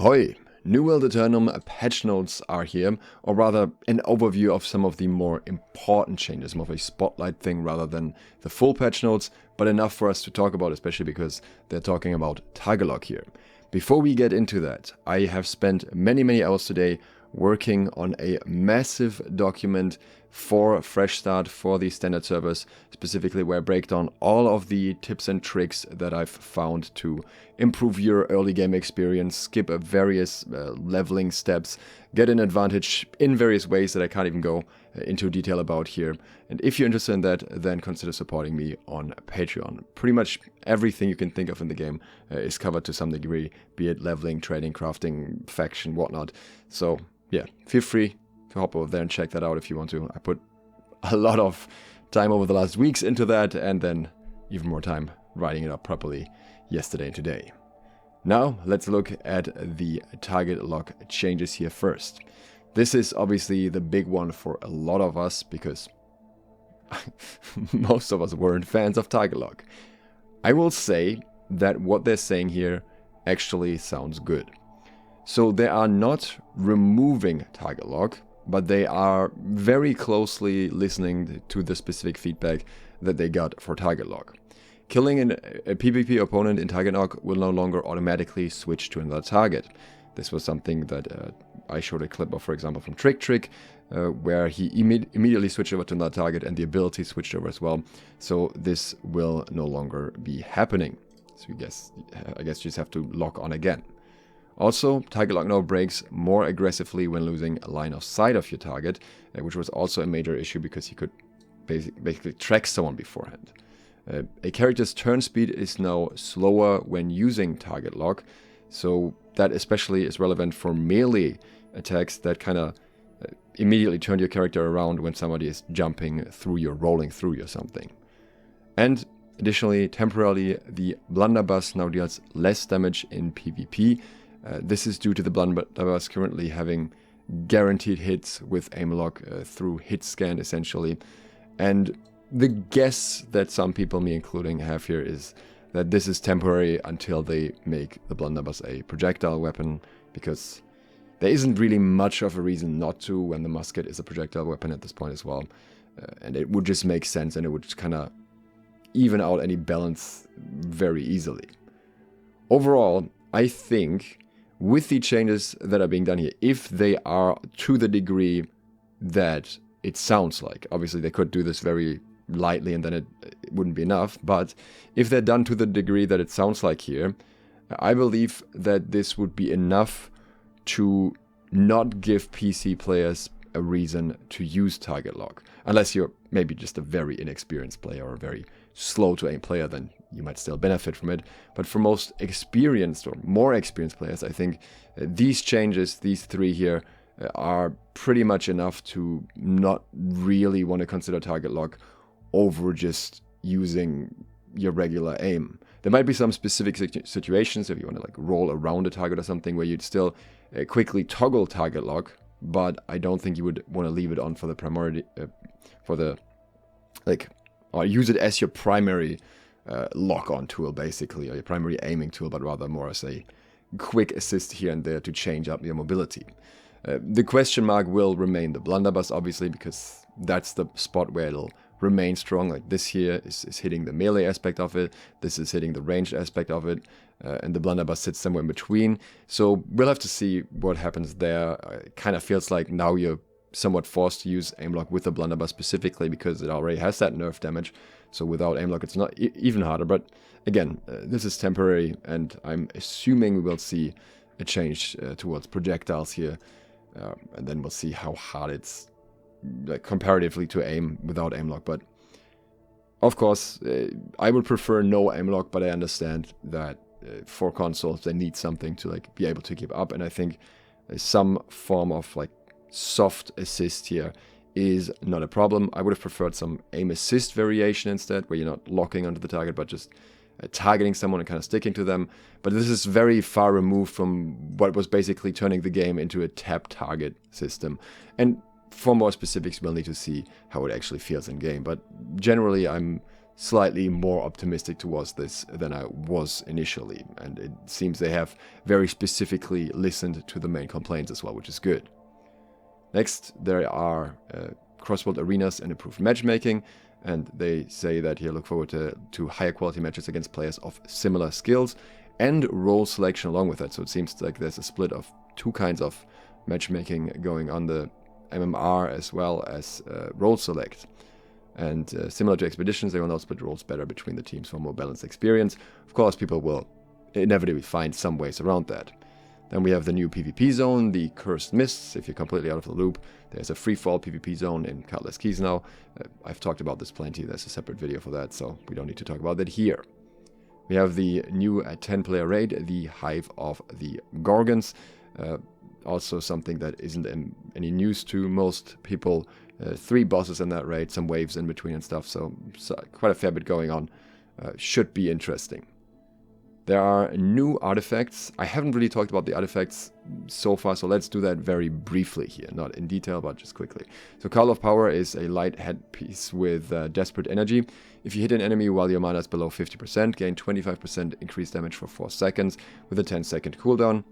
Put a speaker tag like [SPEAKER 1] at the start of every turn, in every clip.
[SPEAKER 1] Hoi! New World Aeternum patch notes are here, or rather an overview of some of the more important changes, more of a spotlight thing rather than the full patch notes, but enough for us to talk about, especially because they're talking about target lock here. Before we get into that, I have spent many hours today working on a massive document for Fresh Start for the standard servers, specifically where I break down all of the tips and tricks that I've found to improve your early game experience, skip various leveling steps, get an advantage in various ways that I can't even go into detail about here. And if you're interested in that, then consider supporting me on Patreon. Pretty much everything you can think of in the game is covered to some degree, be it leveling, trading, crafting, faction, whatnot. So yeah, feel free to hop over there and check that out if you want to. I put a lot of time over the last weeks into that, and then even more time writing it up properly yesterday and today. Now, let's look at the target lock changes here first. This is obviously the big one for a lot of us, because most of us weren't fans of target lock. I will say that what they're saying here actually sounds good. So they are not removing target lock, but they are very closely listening to the specific feedback that they got for target lock. Killing a PvP opponent in target lock will no longer automatically switch to another target. This was something that I showed a clip of, for example, from Trick, where he immediately switched over to another target and the ability switched over as well. So this will no longer be happening. So I guess you just have to lock on again. Also, target lock now breaks more aggressively when losing a line of sight of your target, which was also a major issue because you could basically track someone beforehand. A character's turn speed is now slower when using target lock, so that especially is relevant for melee attacks that kind of immediately turn your character around when somebody is jumping through you, rolling through you or something. And additionally, temporarily, the blunderbuss now deals less damage in PvP. This is due to the blunderbuss currently having guaranteed hits with aim lock through hit scan essentially. And the guess that some people, me including, have here is that this is temporary until they make the blunderbuss a projectile weapon, because there isn't really much of a reason not to when the musket is a projectile weapon at this point as well. And it would just make sense, and it would just kind of even out any balance very easily. Overall, I think with the changes that are being done here, if they are to the degree that it sounds like, obviously they could do this very lightly and then it wouldn't be enough, but if they're done to the degree that it sounds like here, I believe that this would be enough to not give PC players a reason to use target lock. Unless you're maybe just a very inexperienced player or a very slow to aim player, then you might still benefit from it. But for most experienced or more experienced players, I think these changes, these three here, are pretty much enough to not really want to consider target lock over just using your regular aim. There might be some specific situations if you want to like roll around a target or something where you'd still quickly toggle target lock, but I don't think you would want to leave it on for the primary, or use it as your primary lock-on tool, basically, or your primary aiming tool, but rather more as a quick assist here and there to change up your mobility. The question mark will remain the blunderbuss, obviously, because that's the spot where it'll remain strong. Like this here is hitting the melee aspect of it, this is hitting the ranged aspect of it, and the blunderbuss sits somewhere in between. So we'll have to see what happens there. It kind of feels like now you're somewhat forced to use aim lock with the blunderbuss specifically because it already has that nerf damage. So without aim lock it's not even harder, but again, this is temporary, and I'm assuming we will see a change towards projectiles here, and then we'll see how hard it's comparatively to aim without aim lock. But of course, I would prefer no aim lock, but I understand that for consoles they need something to like be able to keep up, and I think some form of like soft assist here is not a problem. I would have preferred some aim assist variation instead, where you're not locking onto the target but just targeting someone and kind of sticking to them. But this is very far removed from what was basically turning the game into a tap target system. And for more specifics, we'll need to see how it actually feels in game. But generally, I'm slightly more optimistic towards this than I was initially, and it seems they have very specifically listened to the main complaints as well, which is good. Next, there are cross-world arenas and improved matchmaking, and they say that here look forward to higher quality matches against players of similar skills and role selection along with that. So it seems like there's a split of two kinds of matchmaking going on, the MMR as well as role select. And similar to expeditions, they will now split roles better between the teams for more balanced experience. Of course, people will inevitably find some ways around that. Then we have the new PvP zone, the Cursed Mists. If you're completely out of the loop, there's a free-fall PvP zone in Countless Keys now. I've talked about this plenty. There's a separate video for that, so we don't need to talk about that here. We have the new 10-player raid, the Hive of the Gorgons. Also something that isn't any news to most people. 3 bosses in that raid, some waves in between and stuff, so quite a fair bit going on. Should be interesting. There are new artifacts. I haven't really talked about the artifacts so far, so let's do that very briefly here. Not in detail, but just quickly. So Call of Power is a light headpiece with Desperate Energy. If you hit an enemy while your mana is below 50%, gain 25% increased damage for 4 seconds with a 10-second cooldown.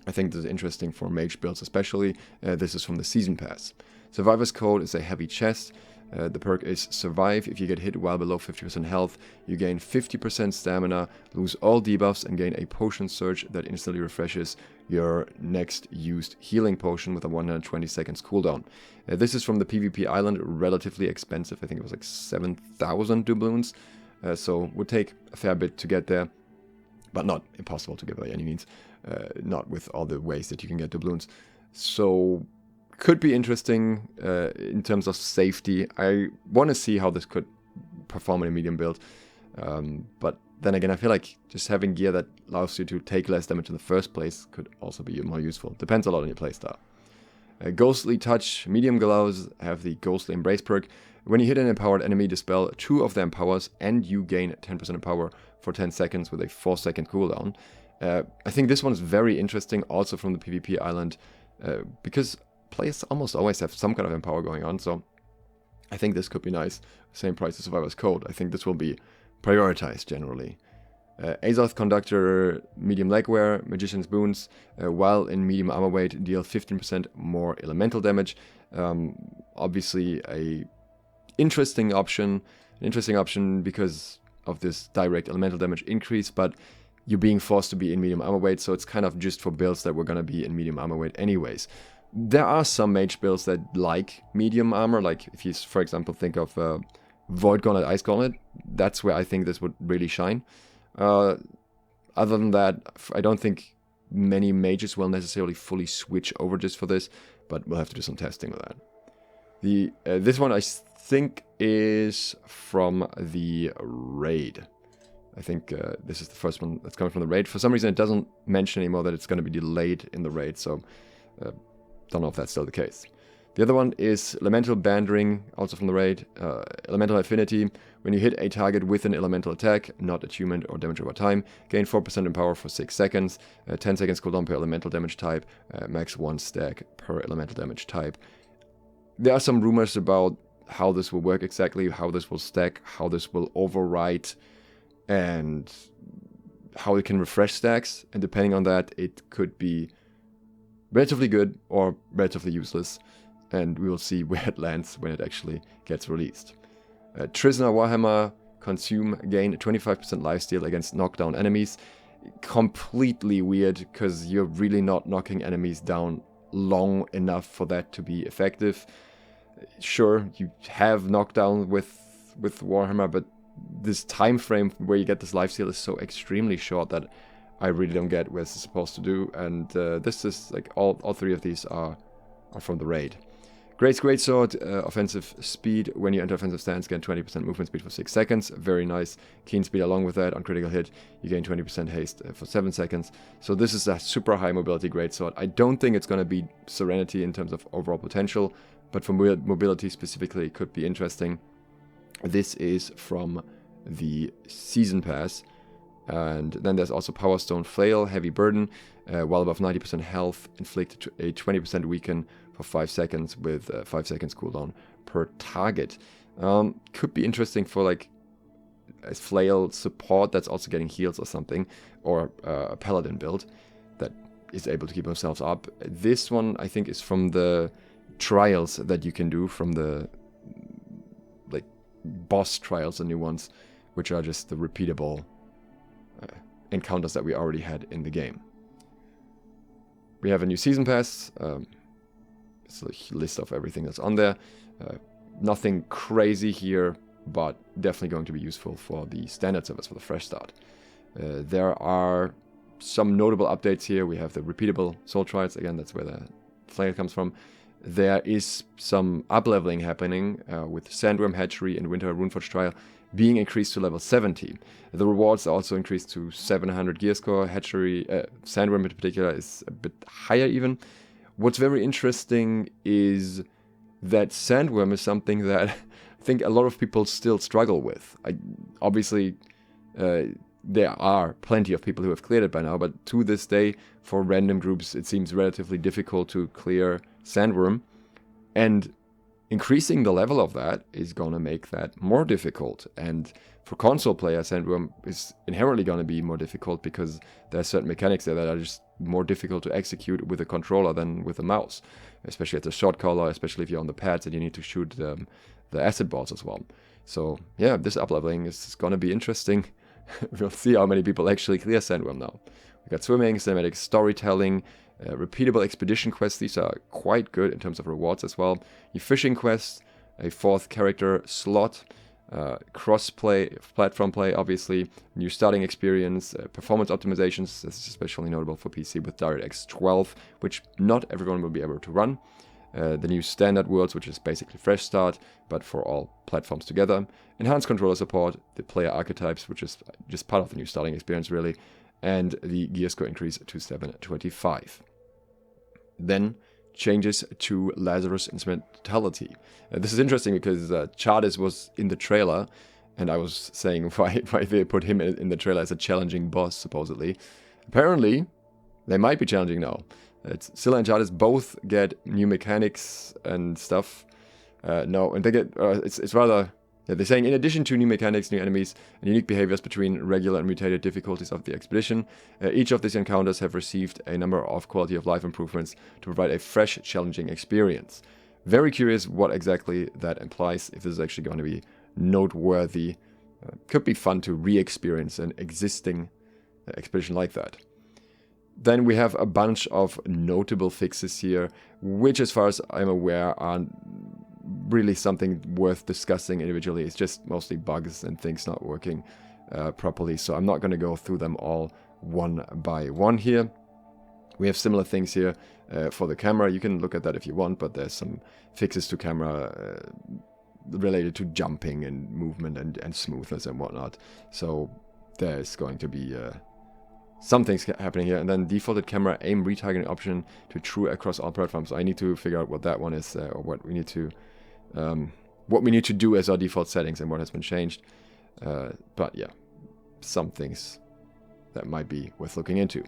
[SPEAKER 1] I think this is interesting for mage builds especially. This is from the Season Pass. Survivor's Code is a heavy chest. The perk is Survive. If you get hit while below 50% health, you gain 50% stamina, lose all debuffs, and gain a potion surge that instantly refreshes your next used healing potion with a 120 seconds cooldown. This is from the PvP island, relatively expensive. I think it was like 7,000 doubloons. So would take a fair bit to get there, but not impossible to get by any means. Not with all the ways that you can get doubloons. So could be interesting in terms of safety. I want to see how this could perform in a medium build. But then again, I feel like just having gear that allows you to take less damage in the first place could also be more useful. Depends a lot on your playstyle. Ghostly Touch medium gloves have the Ghostly Embrace perk. When you hit an empowered enemy, dispel 2 of their empowers and you gain 10% empower for 10 seconds with a 4-second cooldown. I think this one is very interesting also from the PvP island because players almost always have some kind of empower going on, so I think this could be nice. Same price as Survivor's Code. I think this will be prioritized generally. Azoth Conductor medium legwear, Magician's Boons, while in medium armor weight, deal 15% more elemental damage. Obviously a interesting option because of this direct elemental damage increase, but you're being forced to be in medium armor weight, so it's kind of just for builds that were going to be in medium armor weight anyways. There are some mage builds that like medium armor, like if you, for example, think of Void Gauntlet, Ice Gauntlet, that's where I think this would really shine. Other than that, I don't think many mages will necessarily fully switch over just for this, but we'll have to do some testing with that. This one I think is from the raid. I think this is the first one that's coming from the raid. For some reason, it doesn't mention anymore that it's going to be delayed in the raid, so don't know if that's still the case. The other one is Elemental Bandering, also from the raid. Elemental Affinity. When you hit a target with an elemental attack, not attunement or damage over time, gain 4% in power for 6 seconds, 10 seconds cooldown per elemental damage type, max 1 stack per elemental damage type. There are some rumors about how this will work exactly, how this will stack, how this will overwrite, and how it can refresh stacks. And depending on that, it could be relatively good or relatively useless, and we will see where it lands when it actually gets released. Trisna Warhammer Consume, gain 25% lifesteal against knockdown enemies. Completely weird, because you're really not knocking enemies down long enough for that to be effective. Sure, you have knockdown with Warhammer, but this time frame where you get this lifesteal is so extremely short that I really don't get what it's supposed to do, and this is like all 3 of these are from the raid. Grace Greatsword, offensive speed. When you enter offensive stance, gain 20% movement speed for 6 seconds. Very nice. Keen speed along with that. On critical hit, you gain 20% haste for 7 seconds. So this is a super high mobility Greatsword. I don't think it's going to be Serenity in terms of overall potential, but for mobility specifically, it could be interesting. This is from the Season Pass. And then there's also Power Stone Flail, Heavy Burden. While above 90% health, inflict a 20% weaken for 5 seconds with 5 seconds cooldown per target. Could be interesting for like a flail support that's also getting heals or something, or a paladin build that is able to keep themselves up. This one, I think, is from the trials that you can do, from the like boss trials, the new ones, which are just the repeatable encounters that we already had in the game. We have a new season pass. It's a list of everything that's on there. Nothing crazy here, but definitely going to be useful for the standard servers, for the fresh start. There are some notable updates here. We have the repeatable soul trials. Again, that's where the flail comes from. There is some up-leveling happening with Sandworm Hatchery and Winter Runeforge trial being increased to level 70. The rewards are also increased to 700 gear score. Hatchery, Sandworm in particular, is a bit higher even. What's very interesting is that Sandworm is something that I think a lot of people still struggle with. Obviously, there are plenty of people who have cleared it by now, but to this day, for random groups, it seems relatively difficult to clear Sandworm. And increasing the level of that is going to make that more difficult. And for console players, Sandworm is inherently going to be more difficult because there are certain mechanics there that are just more difficult to execute with a controller than with a mouse. Especially at the shot caller, especially if you're on the pads and you need to shoot the acid balls as well. So yeah, this up-leveling is going to be interesting. We'll see how many people actually clear Sandworm now. We got swimming, cinematic storytelling, repeatable expedition quests. These are quite good in terms of rewards as well. Your fishing quests, a fourth character slot, cross-play, platform play, obviously, new starting experience, performance optimizations. This is especially notable for PC with DirectX 12, which not everyone will be able to run. The new standard worlds, which is basically fresh start, but for all platforms together. Enhanced controller support, the player archetypes, which is just part of the new starting experience, really. And the gear score increase to 725. Then changes to Lazarus instrumentality. This is interesting because Chades was in the trailer, and I was saying why they put him in the trailer as a challenging boss, supposedly. Apparently, they might be challenging now. Scylla and Chades both get new mechanics and stuff. No, and they get, it's rather... Yeah, they're saying, in addition to new mechanics, new enemies, and unique behaviors between regular and mutated difficulties of the expedition, each of these encounters have received a number of quality of life improvements to provide a fresh, challenging experience. Very curious what exactly that implies, if this is actually going to be noteworthy. Could be fun to re-experience an existing expedition like that. Then we have a bunch of notable fixes here, which, as far as I'm aware, are really something worth discussing individually. It's just mostly bugs and things not working properly, so I'm not going to go through them all one by one here. We have similar things here for the camera. You can look at that if you want, but there's some fixes to camera related to jumping and movement and smoothness and whatnot. So there's going to be some things happening here. And then defaulted camera aim retargeting option to true across all platforms. So I need to figure out what that one is, or what we need to do as our default settings and what has been changed. But yeah, some things that might be worth looking into.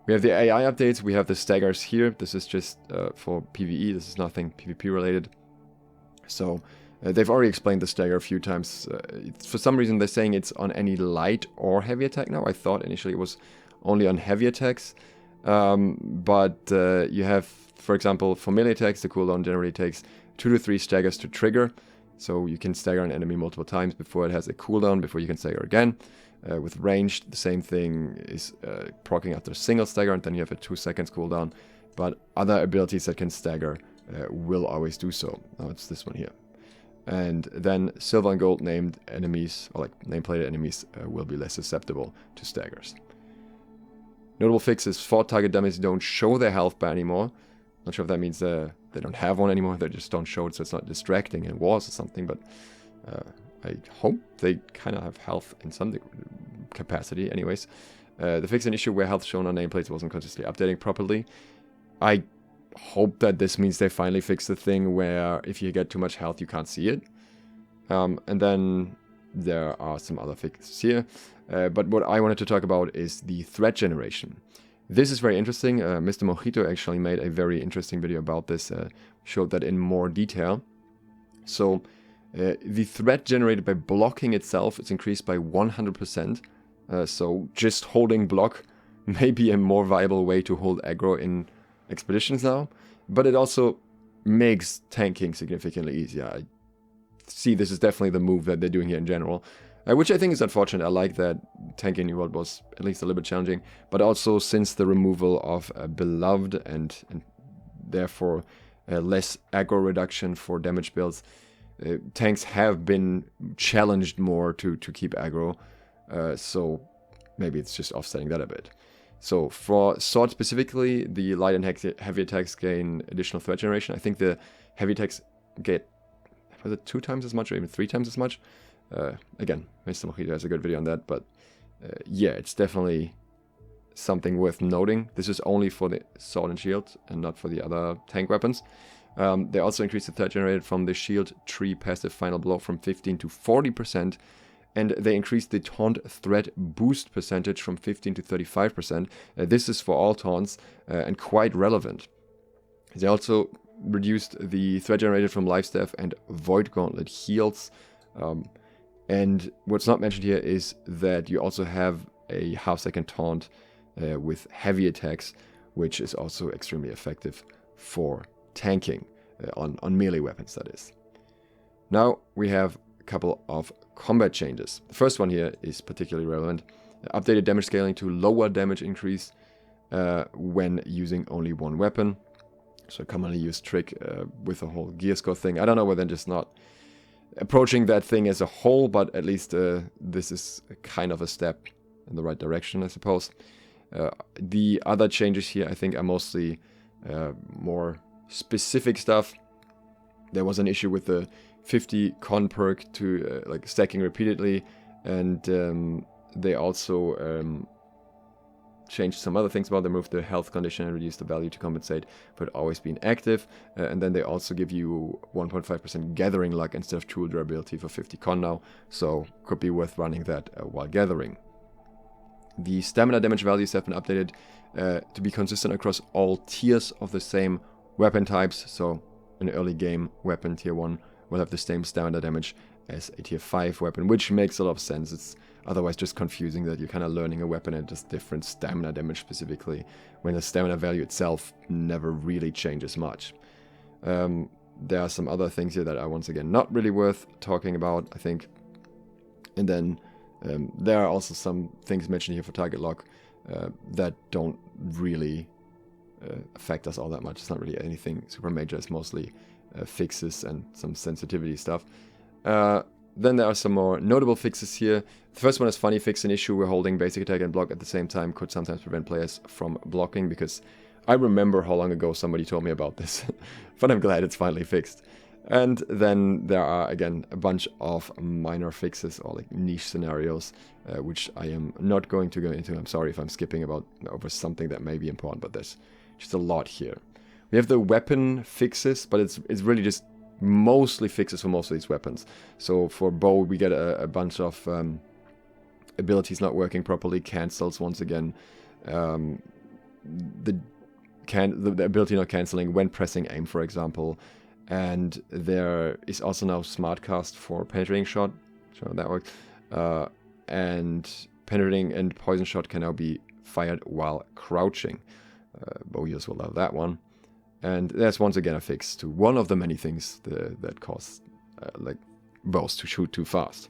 [SPEAKER 1] We have the AI updates. We have the staggers here. This is just for PvE. This is nothing PvP related. So they've already explained the stagger a few times. For some reason, they're saying it's on any light or heavy attack now. I thought initially it was only on heavy attacks. But you have, for example, for melee attacks, the cooldown generally takes 2 to 3 staggers to trigger. So you can stagger an enemy multiple times before it has a cooldown, before you can stagger again. With ranged, the same thing is proccing after a single stagger, and then you have a 2 seconds cooldown. But other abilities that can stagger will always do so. Now it's this one here. And then silver and gold named enemies, or like nameplated enemies, will be less susceptible to staggers. Notable fixes: 4 target dummies don't show their health bar anymore. Not sure if that means they don't have one anymore, they just don't show it so it's not distracting in wars or something, but I hope they kind of have health in some capacity anyways. The fix an issue where health shown on nameplates wasn't consistently updating properly. I hope that this means they finally fix the thing where if you get too much health you can't see it. And then there are some other fixes here. But what I wanted to talk about is the threat generation. This is very interesting. Mr. Mojito actually made a very interesting video about this, showed that in more detail. So The threat generated by blocking itself is increased by 100%. So just holding block may be a more viable way to hold aggro in expeditions now. But it also makes tanking significantly easier. I see this is definitely the move that they're doing here in general. Which I think is unfortunate. I like that tanking New World was at least a little bit challenging. But also since the removal of Beloved and therefore less aggro reduction for damage builds, tanks have been challenged more to keep aggro. So maybe it's just offsetting that a bit. So for sword specifically, the light and heavy attacks gain additional threat generation. I think the heavy attacks get, was it 2 times as much or even 3 times as much? Again, Mr. Mojito has a good video on that, but yeah, it's definitely something worth noting. This is only for the sword and shield and not for the other tank weapons. They also increased the threat generated from the shield tree passive final blow from 15 to 40%, and they increased the taunt threat boost percentage from 15 to 35%. This is for all taunts and quite relevant. They also reduced the threat generated from life staff and void gauntlet heals. And what's not mentioned here is that you also have a half-second taunt with heavy attacks, which is also extremely effective for tanking on melee weapons, that is. Now we have a couple of combat changes. The first one here is particularly relevant. Updated damage scaling to lower damage increase when using only one weapon. So a commonly used trick with the whole gear score thing. I don't know whether they're just not approaching that thing as a whole, but at least this is kind of a step in the right direction, I suppose. The other changes here, I think, are mostly more specific stuff. There was an issue with the 50 con perk to like stacking repeatedly, and they also changed some other things about them. They moved the health condition and reduced the value to compensate for it always being active, and then they also give you 1.5% gathering luck instead of tool durability for 50 con now, so could be worth running that while gathering. The stamina damage values have been updated to be consistent across all tiers of the same weapon types. So an early game weapon tier 1 will have the same stamina damage as a tier 5 weapon, which makes a lot of sense. It's otherwise just confusing that you're kind of learning a weapon at just different stamina damage specifically, when the stamina value itself never really changes much. There are some other things here that are once again not really worth talking about, I think. And then there are also some things mentioned here for target lock that don't really affect us all that much. It's not really anything super major. It's mostly fixes and some sensitivity stuff. Then there are some more notable fixes here. The first one is funny fix. An issue where holding basic attack and block at the same time could sometimes prevent players from blocking, because I remember how long ago somebody told me about this. But I'm glad it's finally fixed. And then there are, again, a bunch of minor fixes or like niche scenarios, which I am not going to go into. I'm sorry if I'm skipping over something that may be important, but there's just a lot here. We have the weapon fixes, but it's really just mostly fixes for most of these weapons. So for bow, we get a bunch of abilities not working properly, cancels once again. The ability not cancelling when pressing aim, for example. And there is also now smart cast for penetrating shot. So that works. And penetrating and poison shot can now be fired while crouching. Bow users will love that one. And there's once again a fix to one of the many things that cause like bows to shoot too fast.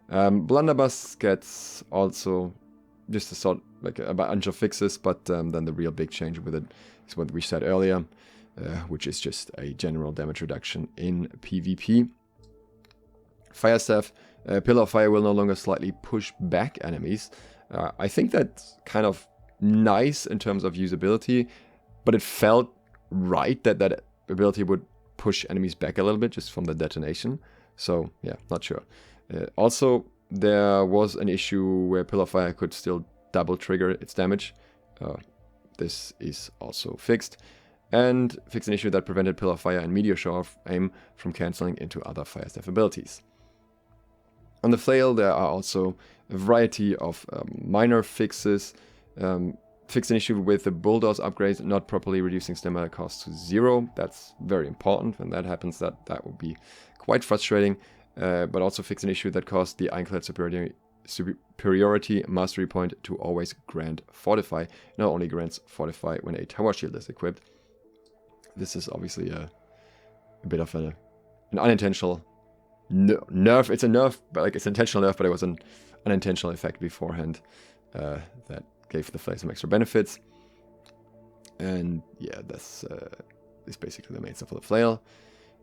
[SPEAKER 1] Blunderbuss gets also just a sort like a bunch of fixes, but then the real big change with it is what we said earlier, which is just a general damage reduction in PvP. Fire Staff, Pillar of Fire will no longer slightly push back enemies. I think that's kind of nice in terms of usability, but it felt right that that ability would push enemies back a little bit just from the detonation. So yeah, not sure. Also, there was an issue where Pillar of Fire could still double trigger its damage. This is also fixed. And fixed an issue that prevented Pillar of Fire and Meteor Shower of Aim from cancelling into other Fire Staff abilities. On the flail, there are also a variety of minor fixes. Fixed an issue with the Bulldoze upgrades not properly reducing stamina cost to 0. That's very important. When that happens, that will be quite frustrating. But also fix an issue that caused the Ironclad superiority mastery point to always grant Fortify. Now only grants Fortify when a tower shield is equipped. This is obviously a bit of an unintentional nerf. It's a nerf, but like it's an intentional nerf, but it was an unintentional effect beforehand that gave the flag some extra benefits. And yeah, that's is basically the main stuff for the flail.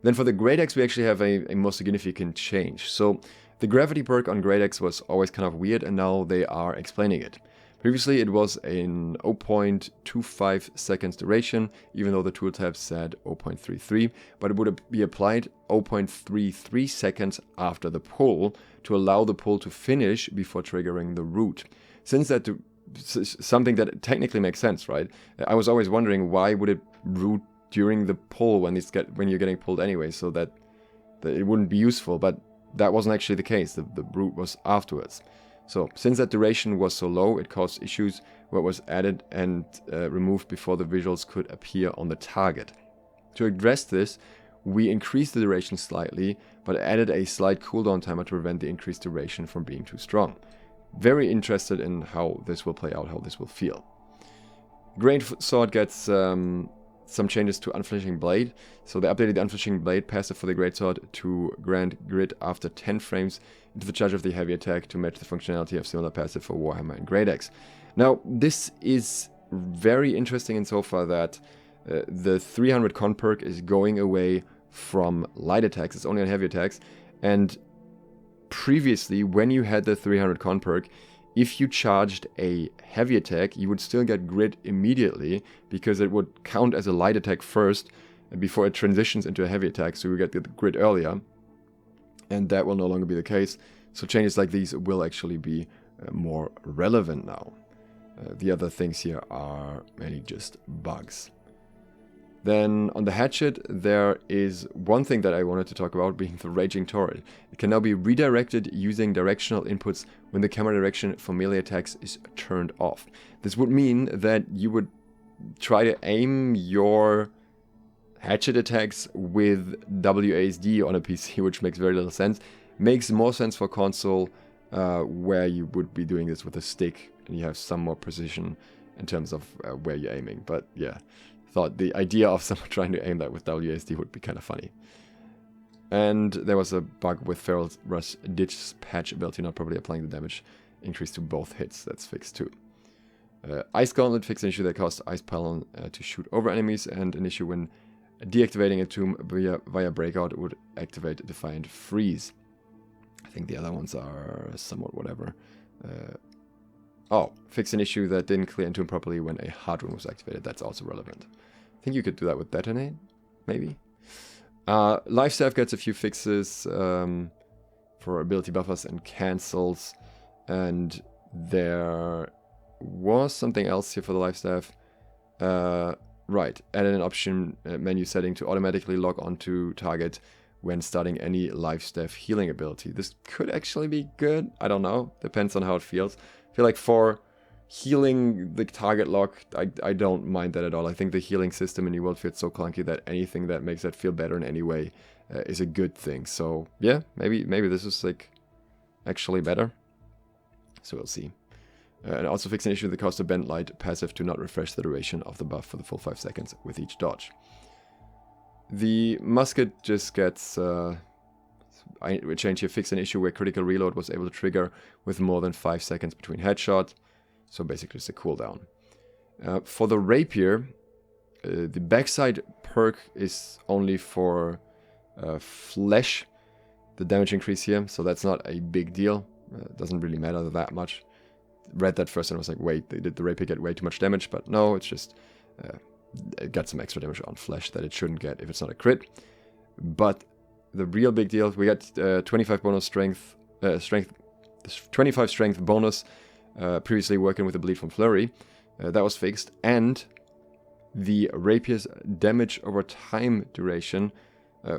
[SPEAKER 1] Then for the Great Axe, we actually have a more significant change. So the gravity perk on Great Axe was always kind of weird, and now they are explaining it. Previously, it was in 0.25 seconds duration, even though the tooltab said 0.33, but it would be applied 0.33 seconds after the pull to allow the pull to finish before triggering the root. Since that something that technically makes sense, right? I was always wondering, why would it root during the pull when you're getting pulled anyway, so that it wouldn't be useful, but that wasn't actually the case. The root was afterwards. So since that duration was so low, it caused issues where it was added and removed before the visuals could appear on the target. To address this, we increased the duration slightly, but added a slight cooldown timer to prevent the increased duration from being too strong. Very interested in how this will play out, how this will feel. Great Sword gets some changes to Unflinching Blade. So they updated the Unflinching Blade passive for the Greatsword to grant grit after 10 frames into the charge of the heavy attack to match the functionality of similar passive for Warhammer and Great Axe. Now, this is very interesting insofar that the 300 con perk is going away from light attacks. It's only on heavy attacks. And previously, when you had the 300 con perk, if you charged a heavy attack, you would still get grit immediately because it would count as a light attack first before it transitions into a heavy attack, so you get the grit earlier. And that will no longer be the case. So changes like these will actually be more relevant now. The other things here are mainly just bugs. Then on the hatchet, there is one thing that I wanted to talk about, being the Raging Torrent. It can now be redirected using directional inputs when the camera direction for melee attacks is turned off. This would mean that you would try to aim your hatchet attacks with WASD on a PC, which makes very little sense. Makes more sense for console, where you would be doing this with a stick and you have some more precision in terms of where you're aiming. But yeah, thought the idea of someone trying to aim that with WASD would be kind of funny. And there was a bug with Feral Rush Ditch patch ability not properly applying the damage increase to both hits. That's fixed too. Ice Gauntlet fixed an issue that caused Ice Pylon to shoot over enemies, and an issue when deactivating a tomb via Breakout would activate Defiant Freeze. I think the other ones are somewhat whatever. Fix an issue that didn't clear Entomb properly when a hard rune was activated. That's also relevant. I think you could do that with Detonate, maybe. Lifestaff gets a few fixes for ability buffers and cancels. And there was something else here for the Lifestaff. Right, added an option menu setting to automatically log onto target when starting any Lifestaff healing ability. This could actually be good. I don't know. Depends on how it feels. I feel like for healing the target lock, I don't mind that at all. I think the healing system in New World feels so clunky that anything that makes that feel better in any way is a good thing. So yeah, maybe this is like actually better. So we'll see. And also fix an issue that caused the Bent Light passive to not refresh the duration of the buff for the full 5 seconds with each dodge. The musket just gets a change here. Fix an issue where critical reload was able to trigger with more than 5 seconds between headshot. So basically it's a cooldown. For the rapier, the backside perk is only for flesh, the damage increase here. So that's not a big deal. Doesn't really matter that much. Read that first and was like, wait, did the rapier get way too much damage? But no, it's just it got some extra damage on flesh that it shouldn't get if it's not a crit. But the real big deal, we got 25 bonus strength, 25 strength bonus. Previously working with the bleed from flurry, that was fixed, and the rapier's damage over time duration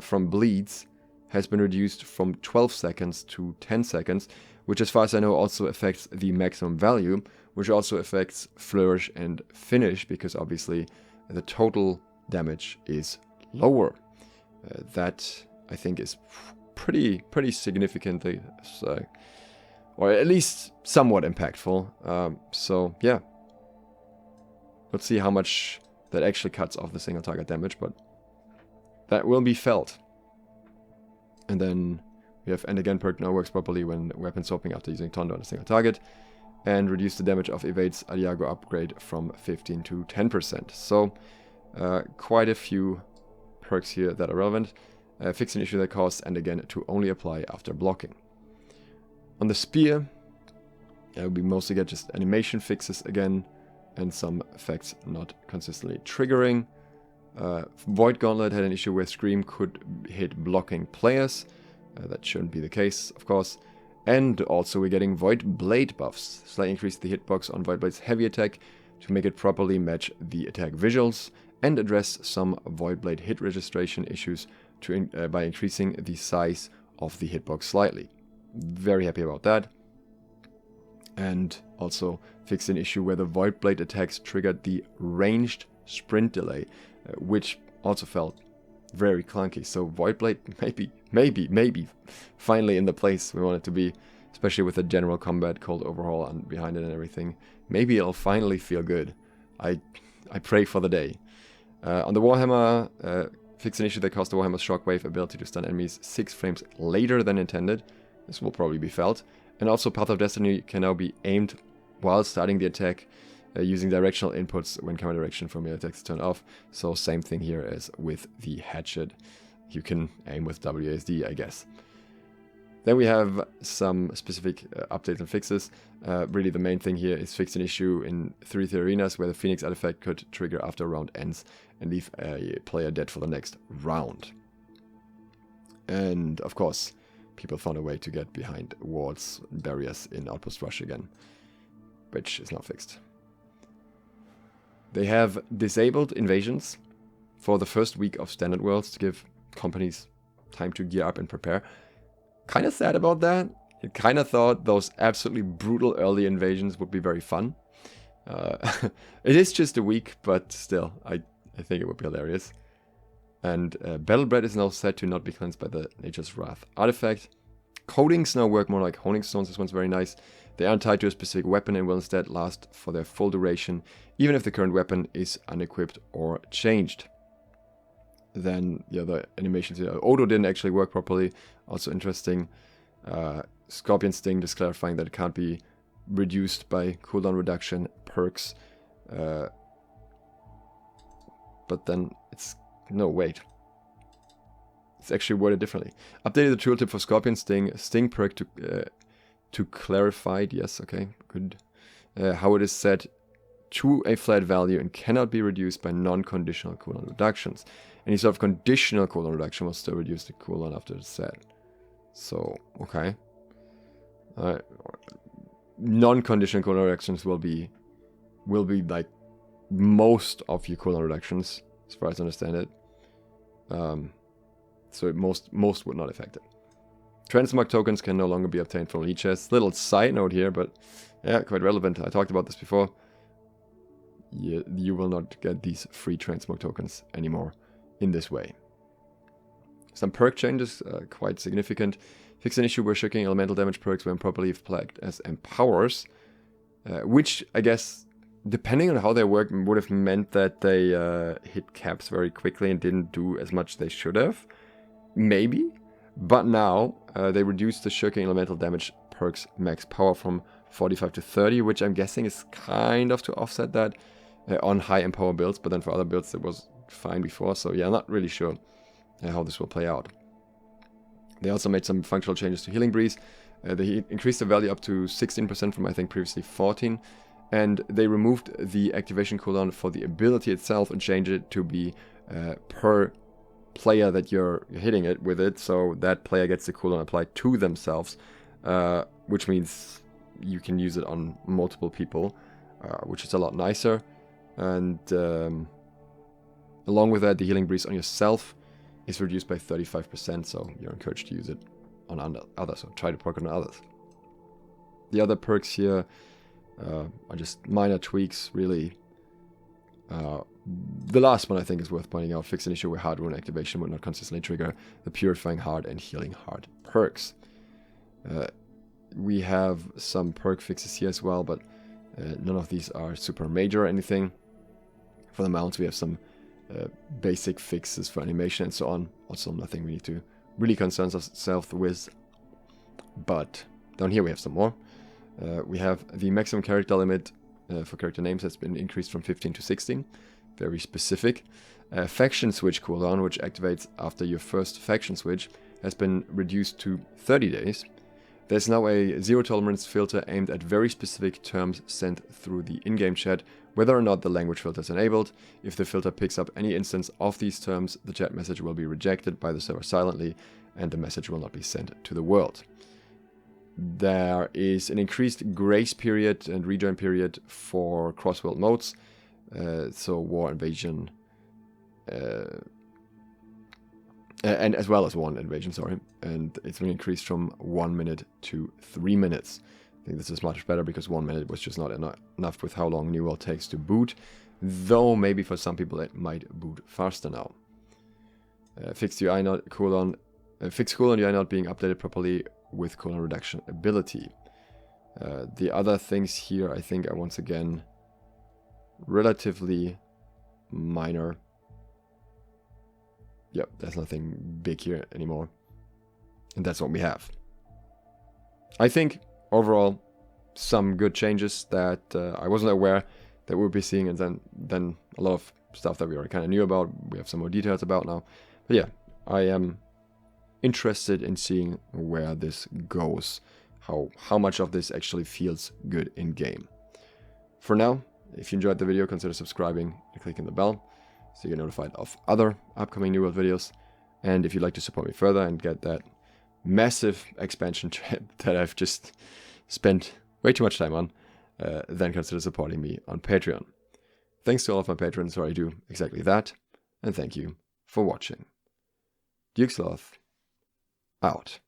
[SPEAKER 1] from bleeds has been reduced from 12 seconds to 10 seconds, which as far as I know also affects the maximum value, which also affects flourish and finish, because obviously the total damage is lower. That I think is pretty significantly, or at least somewhat impactful. So yeah, let's see how much that actually cuts off the single target damage, but that will be felt. And then we have, and again, perk now works properly when weapon swapping after using Tondo on a single target, and reduce the damage of evades Adiago upgrade from 15 to 10%. So quite a few perks here that are relevant. Fix an issue that costs, and again, to only apply after blocking. On the spear, we mostly get just animation fixes again, and some effects not consistently triggering. Void Gauntlet had an issue where Scream could hit blocking players. That shouldn't be the case, of course. And also we're getting Void Blade buffs. Slightly increase the hitbox on Void Blade's heavy attack to make it properly match the attack visuals, and address some Void Blade hit registration issues by increasing the size of the hitbox slightly. Very happy about that. And also fixed an issue where the Void Blade attacks triggered the ranged sprint delay, which also felt very clunky. So Void Blade maybe finally in the place we want it to be, especially with the general combat cold overhaul and behind it and everything. Maybe it'll finally feel good. I pray for the day. On the Warhammer, fix an issue that caused the Warhammer's Shockwave ability to stun enemies 6 frames later than intended. This will probably be felt. And also Path of Destiny can now be aimed while starting the attack, using directional inputs when counter direction from your attacks is turned off. So same thing here as with the hatchet. You can aim with WASD, I guess. Then we have some specific updates and fixes. Really the main thing here is fix an issue in 3 arenas where the Phoenix artifact could trigger after a round ends and leave a player dead for the next round. And of course, people found a way to get behind walls and barriers in Outpost Rush again, which is not fixed. They have disabled invasions for the first week of Standard Worlds to give companies time to gear up and prepare. Kind of sad about that. I kind of thought those absolutely brutal early invasions would be very fun. It is just a week, but still, I think it would be hilarious. And Battle Bread is now said to not be cleansed by the Nature's Wrath artifact. Coatings now work more like honing stones. This one's very nice. They aren't tied to a specific weapon and will instead last for their full duration, even if the current weapon is unequipped or changed. Then the other animations here. Odo didn't actually work properly. Also interesting. Scorpion Sting, just clarifying that it can't be reduced by cooldown reduction perks. But then it's... No, wait. It's actually worded differently. Updated the tooltip for Scorpion Sting. Sting perk to clarified. Yes, okay, good. How it is set to a flat value and cannot be reduced by non-conditional cooldown reductions. Any sort of conditional cooldown reduction will still reduce the cooldown after it's set. So, okay. Non-conditional cooldown reductions will be like most of your cooldown reductions, as far as I understand it. So most would not affect it. Transmog tokens can no longer be obtained from leeches. Little side note here, but yeah, quite relevant. I talked about this before. You will not get these free transmog tokens anymore in this way. Some perk changes, quite significant. Fix an issue where shocking elemental damage perks when properly flagged as empowers, which I guess, depending on how they work, would have meant that they hit caps very quickly and didn't do as much they should have. Maybe. But now they reduced the shocking elemental damage perks max power from 45 to 30, which I'm guessing is kind of to offset that on high empower builds, but then for other builds it was fine before, so yeah, I'm not really sure how this will play out. They also made some functional changes to Healing Breeze. They increased the value up to 16% from I think previously 14, and they removed the activation cooldown for the ability itself and changed it to be per player that you're hitting it with it, so that player gets the cooldown applied to themselves, which means you can use it on multiple people, which is a lot nicer. And along with that, the Healing Breeze on yourself is reduced by 35%, so you're encouraged to use it on others, so try to perk on others. The other perks here, are just minor tweaks, really. The last one I think is worth pointing out: fix an issue where hard rune activation would not consistently trigger the Purifying Heart and Healing Heart perks. We have some perk fixes here as well, but none of these are super major or anything. For the mounts, we have some basic fixes for animation and so on. Also nothing we need to really concern ourselves with. But down here we have some more. We have the maximum character limit for character names has been increased from 15 to 16. Very specific. Faction switch cooldown, which activates after your first faction switch, has been reduced to 30 days. There's now a zero tolerance filter aimed at very specific terms sent through the in-game chat, whether or not the language filter is enabled. If the filter picks up any instance of these terms, the chat message will be rejected by the server silently, and the message will not be sent to the world. There is an increased grace period and rejoin period for cross-world modes, so war, invasion, and as well as one invasion, sorry. And it's been increased from 1 minute to 3 minutes. I think this is much better because 1 minute was just not enough with how long New World takes to boot. Though maybe for some people it might boot faster now. Fixed UI not cooldown. Fixed cooldown UI not being updated properly with cooldown reduction ability. The other things here I think are once again relatively minor. Yep, there's nothing big here anymore. And that's what we have. I think overall some good changes that I wasn't aware that we'll be seeing, and then a lot of stuff that we already kind of knew about. We have some more details about now. But yeah, I am interested in seeing where this goes, how much of this actually feels good in game. For now, if you enjoyed the video, consider subscribing and clicking the bell so you're notified of other upcoming New World videos. And if you'd like to support me further and get that massive expansion trip that I've just spent way too much time on, then consider supporting me on Patreon. Thanks to all of my patrons who already do exactly that, and thank you for watching. Sloth out.